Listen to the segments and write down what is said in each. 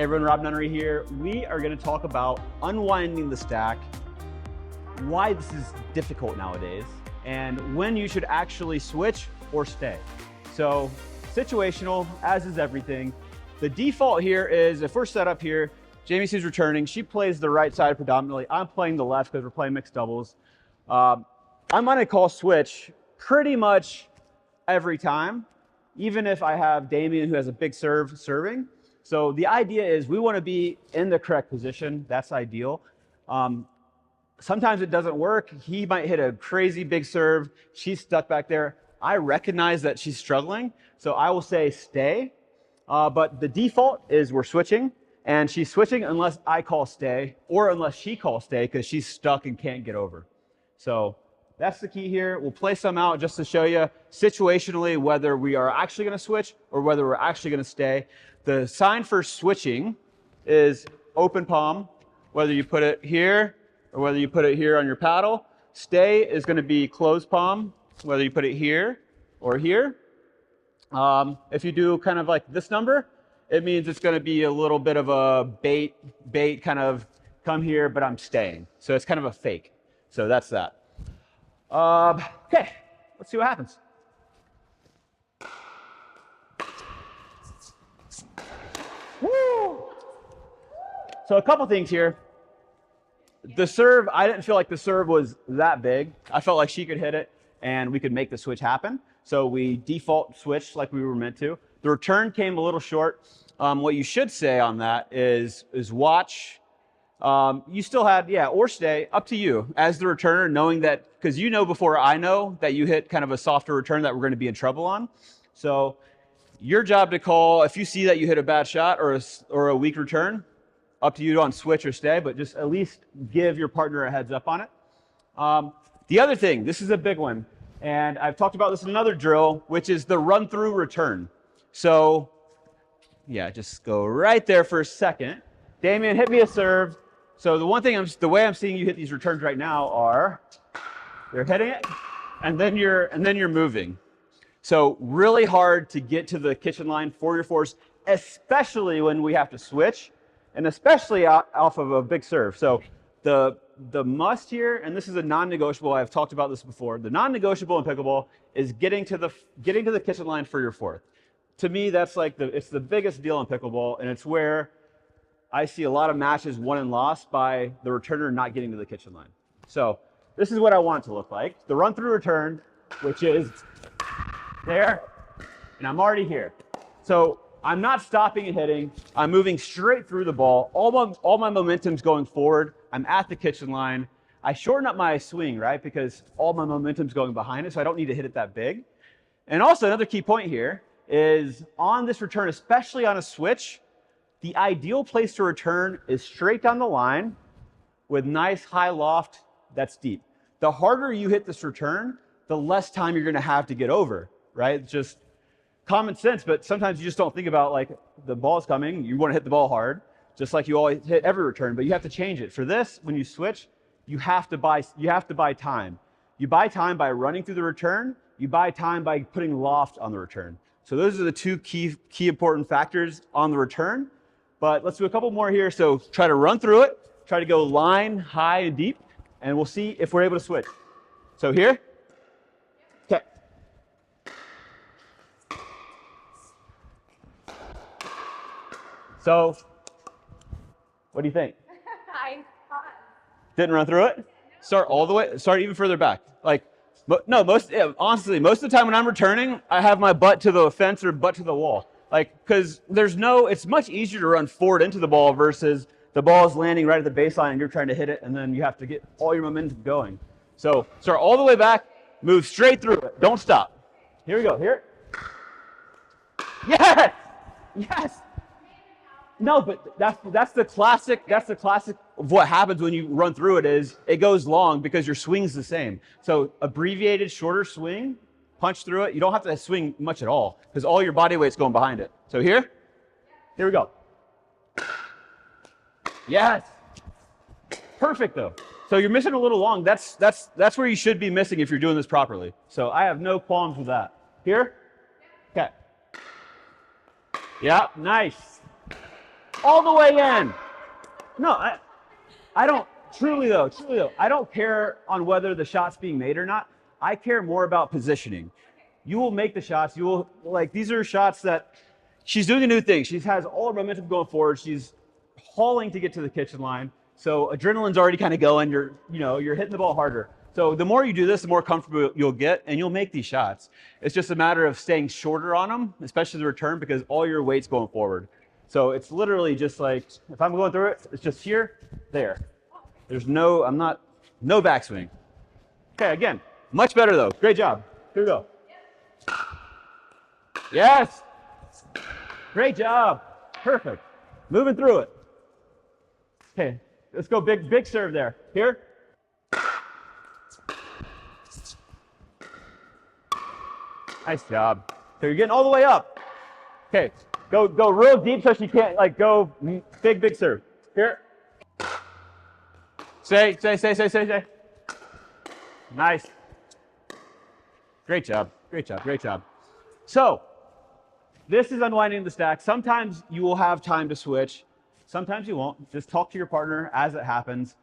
Hey everyone, Rob Nunnery here. We are going to talk about unwinding the stack, why this is difficult nowadays, and when you should actually switch or stay. So situational, as is everything. The default here is, if we're set up here, Jamie Sue's returning, she plays the right side predominantly. I'm playing the left because we're playing mixed doubles. I'm going to call switch pretty much every time, even if I have Damien who has a big serve serving. So the idea is we want to be in the correct position. That's ideal. Sometimes it doesn't work. He might hit a crazy big serve. She's stuck back there. I recognize that she's struggling, so I will say stay. But the default is we're switching, and she's switching unless I call stay or unless she calls stay because she's stuck and can't get over. So that's the key here. We'll play some out just to show you situationally whether we are actually going to switch or whether we're actually going to stay. The sign for switching is open palm, whether you put it here or whether you put it here on your paddle. Stay is going to be closed palm, whether you put it here or here. If you do kind of like this number, it means it's going to be a little bit of a bait kind of come here, but I'm staying. So it's kind of a fake. So that's that. Okay, let's see what happens. Woo! So a couple things here. The serve, I didn't feel like the serve was that big. I felt like she could hit it and we could make the switch happen. So we default switched like we were meant to. The return came a little short. What you should say on that is watch. You still had, yeah, or stay, up to you as the returner, knowing that, because you know before I know that you hit kind of a softer return that we're going to be in trouble on. So your job to call, if you see that you hit a bad shot or a weak return, up to you on switch or stay, but just at least give your partner a heads up on it. The other thing, this is a big one, and I've talked about this in another drill, which is the run through return. So yeah, just go right there for a second. Damien, hit me a serve. So the way I'm seeing you hit these returns right now are, you're hitting it, and then you're moving. So really hard to get to the kitchen line for your force, especially when we have to switch, and especially off of a big serve. So the must here, and this is a non-negotiable, I've talked about this before, the non-negotiable in pickleball is getting to the kitchen line for your fourth. To me, that's like it's the biggest deal in pickleball, and it's where I see a lot of matches won and lost by the returner not getting to the kitchen line. So this is what I want it to look like. The run through return, which is there, and I'm already here. So I'm not stopping and hitting. I'm moving straight through the ball. All my momentum's going forward. I'm at the kitchen line. I shorten up my swing, right? Because all my momentum's going behind it, so I don't need to hit it that big. And also another key point here is on this return, especially on a switch, the ideal place to return is straight down the line with nice high loft that's deep. The harder you hit this return, the less time you're going to have to get over, right? It's just common sense, but sometimes you just don't think about, like, the ball's coming, you want to hit the ball hard, just like you always hit every return, but you have to change it. For this, when you switch, you have to buy time. You buy time by running through the return, you buy time by putting loft on the return. So those are the two key important factors on the return. But let's do a couple more here. So try to run through it, try to go line, high, and deep, and we'll see if we're able to switch. So here. Okay. So what do you think? Didn't run through it? Start all the way, start even further back. Like, no, honestly, most of the time when I'm returning, I have my butt to the fence or butt to the wall. Like, because it's much easier to run forward into the ball versus the ball is landing right at the baseline and you're trying to hit it and then you have to get all your momentum going. So start all the way back, move straight through it. Don't stop. Here we go, here. Yes! Yes! No, but that's the classic of what happens when you run through it is it goes long because your swing's the same. So abbreviated, shorter swing, punch through it. You don't have to swing much at all because all your body weight's going behind it. So here we go. Yes. Perfect though. So you're missing a little long. That's where you should be missing if you're doing this properly. So I have no qualms with that. Here? Okay. Yeah, nice. all the way in. No, I don't, truly though, I don't care on whether the shot's being made or not. I care more about positioning. You will make the shots, you will, like, these are shots that she's doing a new thing. She has all her momentum going forward. She's hauling to get to the kitchen line. So adrenaline's already kind of going. You're hitting the ball harder. So the more you do this, the more comfortable you'll get, and you'll make these shots. It's just a matter of staying shorter on them, especially the return, because all your weight's going forward. So it's literally just like, if I'm going through it, it's just here, there. There's no backswing. Okay, again, much better though. Great job. Here we go. Yes. Great job. Perfect. Moving through it. Okay, let's go big serve there. Here. Nice job. So you're getting all the way up. Okay, go real deep so she can't, like, go big serve. Here. Say. Nice. Great job. So, this is unwinding the stack. Sometimes you will have time to switch. Sometimes you won't. Just talk to your partner as it happens.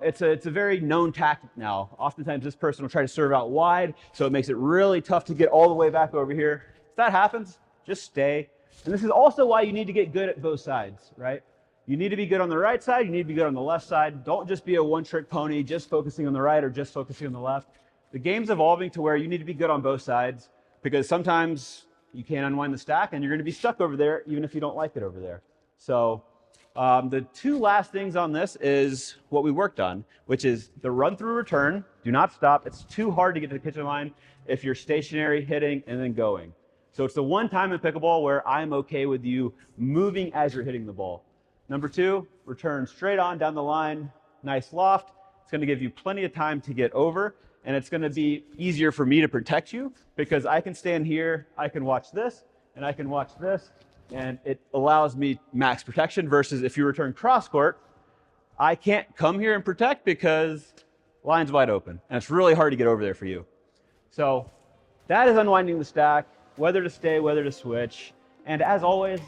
It's a very known tactic now. Oftentimes this person will try to serve out wide, so it makes it really tough to get all the way back over here. If that happens, just stay. And this is also why you need to get good at both sides, right? You need to be good on the right side, you need to be good on the left side. Don't just be a one-trick pony, just focusing on the right or just focusing on the left. The game's evolving to where you need to be good on both sides, because sometimes you can't unwind the stack and you're going to be stuck over there even if you don't like it over there. So the two last things on this is what we worked on, which is the run through return. Do not stop. It's too hard to get to the kitchen line if you're stationary, hitting, and then going. So it's the one time in pickleball where I'm okay with you moving as you're hitting the ball. Number two, return straight on down the line, nice loft. It's going to give you plenty of time to get over, and it's going to be easier for me to protect you because I can stand here, I can watch this, and I can watch this, and it allows me max protection versus if you return cross court, I can't come here and protect because line's wide open, and it's really hard to get over there for you. So that is unwinding the stack, whether to stay, whether to switch, and as always,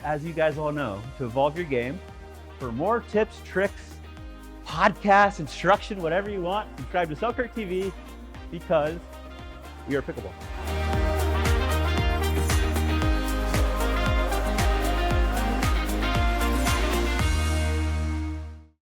as you guys all know, to evolve your game. For more tips, tricks, podcasts, instruction, whatever you want, subscribe to Selkirk TV because we are Pickleball.